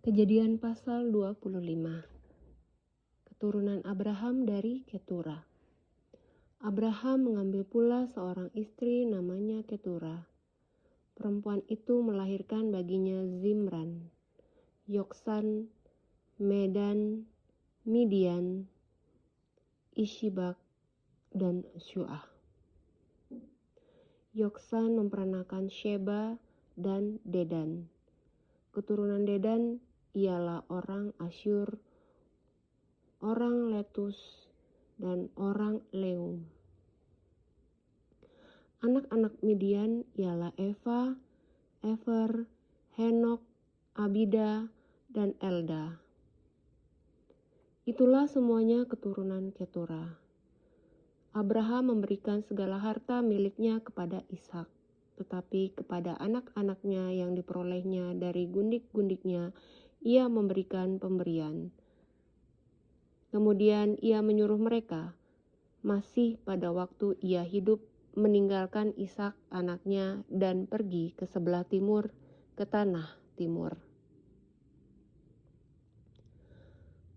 Kejadian pasal 25. Keturunan Abraham dari Ketura. Abraham mengambil pula seorang istri namanya Ketura. Perempuan itu melahirkan baginya Zimran, Yoksan, Medan, Midian, Ishbak, dan Syuah. Yoksan memperanakan Sheba dan Dedan. Keturunan Dedan ialah orang Asyur, orang Letus, dan orang Leum. Anak-anak Midian ialah Eva, Efer, Henok, Abida, dan Elda. Itulah semuanya keturunan Ketura. Abraham memberikan segala harta miliknya kepada Ishak, tetapi kepada anak-anaknya yang diperolehnya dari gundik-gundiknya ia memberikan pemberian. Kemudian ia menyuruh mereka, masih pada waktu ia hidup, meninggalkan Ishak anaknya dan pergi ke sebelah timur, ke tanah timur.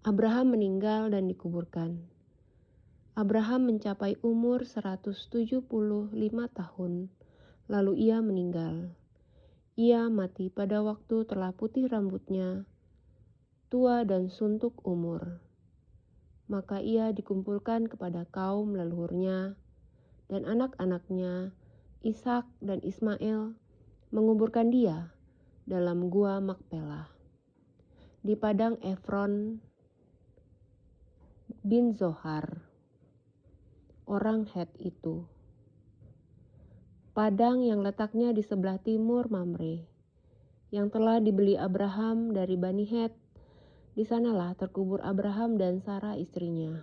Abraham meninggal dan dikuburkan. Abraham mencapai umur 175 tahun, lalu ia meninggal. Ia mati pada waktu telah putih rambutnya, tua dan suntuk umur. Maka ia dikumpulkan kepada kaum leluhurnya, dan anak-anaknya, Ishak dan Ismail, menguburkan dia dalam gua Makpelah, di padang Efron bin Zohar, orang Het itu. Padang yang letaknya di sebelah timur Mamre, yang telah dibeli Abraham dari Bani Het. Di sanalah terkubur Abraham dan Sarah istrinya.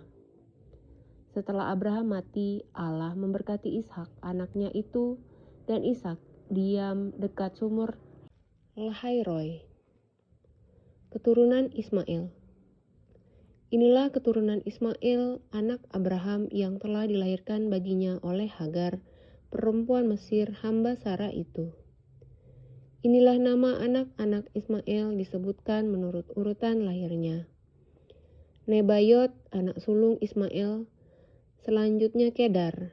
Setelah Abraham mati, Allah memberkati Ishak anaknya itu, dan Ishak diam dekat sumur Lahairoi. Keturunan Ismail. Inilah keturunan Ismail, anak Abraham yang telah dilahirkan baginya oleh Hagar, perempuan Mesir hamba Sarah itu. Inilah nama anak-anak Ismail disebutkan menurut urutan lahirnya. Nebayot, anak sulung Ismail, selanjutnya Kedar,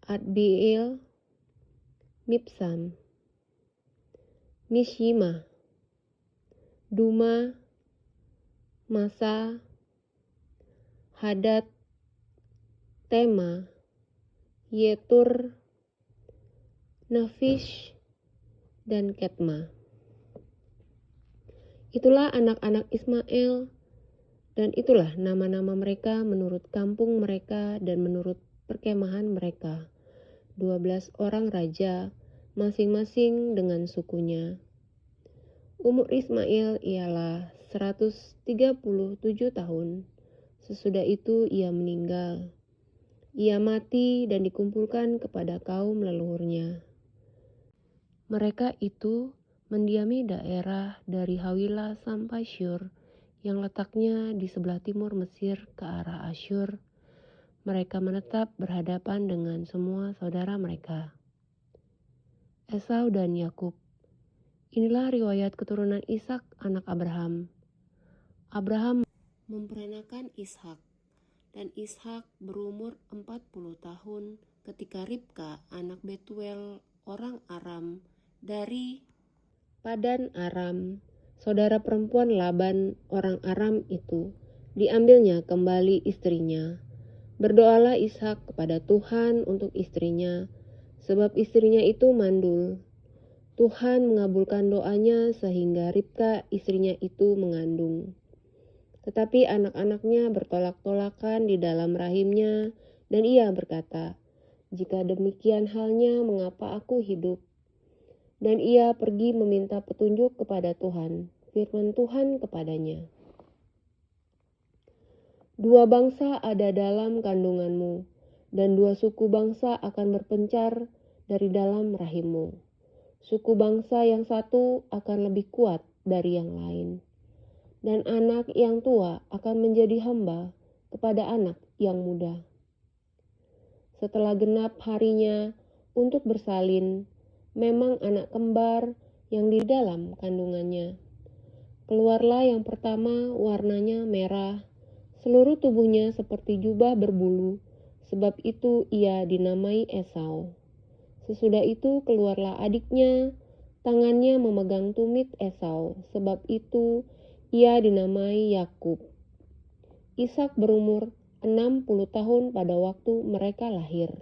Adbiel, Mibsam, Mishima, Duma, Masa, Hadad, Tema, Yetur, Nafish, dan Ketma. Itulah anak-anak Ismail, dan itulah nama-nama mereka menurut kampung mereka dan menurut perkemahan mereka. 12 orang raja, masing-masing dengan sukunya. Umur Ismail ialah 137 tahun. Sesudah itu ia meninggal. Ia mati dan dikumpulkan kepada kaum leluhurnya. Mereka itu mendiami daerah dari Hawila sampai Syur, yang letaknya di sebelah timur Mesir ke arah Asyur. Mereka menetap berhadapan dengan semua saudara mereka. Esau dan Yakub. Inilah riwayat keturunan Ishak anak Abraham. Abraham memperanakan Ishak, dan Ishak berumur 40 tahun ketika Ribka anak Betuel orang Aram dari Padan Aram, saudara perempuan Laban orang Aram itu, diambilnya kembali istrinya. Berdoalah Ishak kepada Tuhan untuk istrinya, sebab istrinya itu mandul. Tuhan mengabulkan doanya sehingga Ribka istrinya itu mengandung. Tetapi anak-anaknya bertolak-tolakan di dalam rahimnya, dan ia berkata, "Jika demikian halnya, mengapa aku hidup?" Dan ia pergi meminta petunjuk kepada Tuhan. Firman Tuhan kepadanya, "Dua bangsa ada dalam kandunganmu, dan dua suku bangsa akan berpencar dari dalam rahimmu. Suku bangsa yang satu akan lebih kuat dari yang lain, dan anak yang tua akan menjadi hamba kepada anak yang muda. Setelah genap harinya untuk bersalin, memang anak kembar yang di dalam kandungannya. Keluarlah yang pertama, warnanya merah, seluruh tubuhnya seperti jubah berbulu, sebab itu ia dinamai Esau. Sesudah itu keluarlah adiknya, tangannya memegang tumit Esau, sebab itu ia dinamai Yakub. Ishak berumur 60 tahun pada waktu mereka lahir.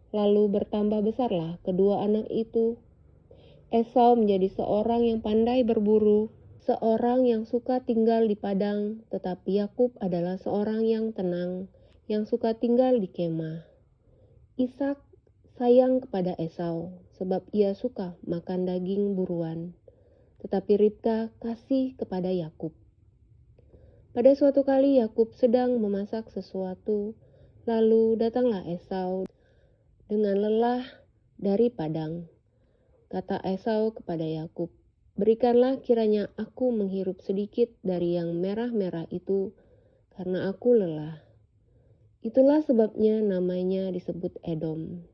Lalu bertambah besarlah kedua anak itu. Esau menjadi seorang yang pandai berburu, seorang yang suka tinggal di padang, tetapi Yakub adalah seorang yang tenang, yang suka tinggal di kemah. Ishak sayang kepada Esau, sebab ia suka makan daging buruan, tetapi Ribka kasih kepada Yakub. Pada suatu kali Yakub sedang memasak sesuatu, lalu datanglah Esau dengan lelah dari padang. Kata Esau kepada Yakub, "Berikanlah kiranya aku menghirup sedikit dari yang merah-merah itu, karena aku lelah." Itulah sebabnya namanya disebut Edom.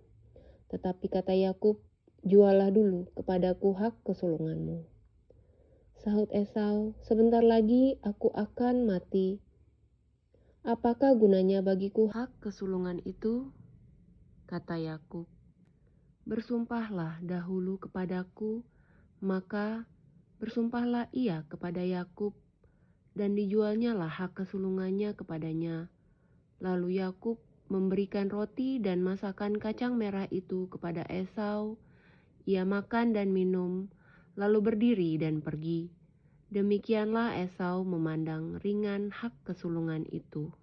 Tetapi kata Yakub, "Jualah dulu kepadaku hak kesulunganmu." Sahut Esau, "Sebentar lagi aku akan mati. Apakah gunanya bagiku hak kesulungan itu?" Kata Yakub, "Bersumpahlah dahulu kepadaku." Maka bersumpahlah ia kepada Yakub, dan dijualnyalah hak kesulungannya kepadanya. Lalu Yakub memberikan roti dan masakan kacang merah itu kepada Esau. Ia makan dan minum, lalu berdiri dan pergi. Demikianlah Esau memandang ringan hak kesulungan itu.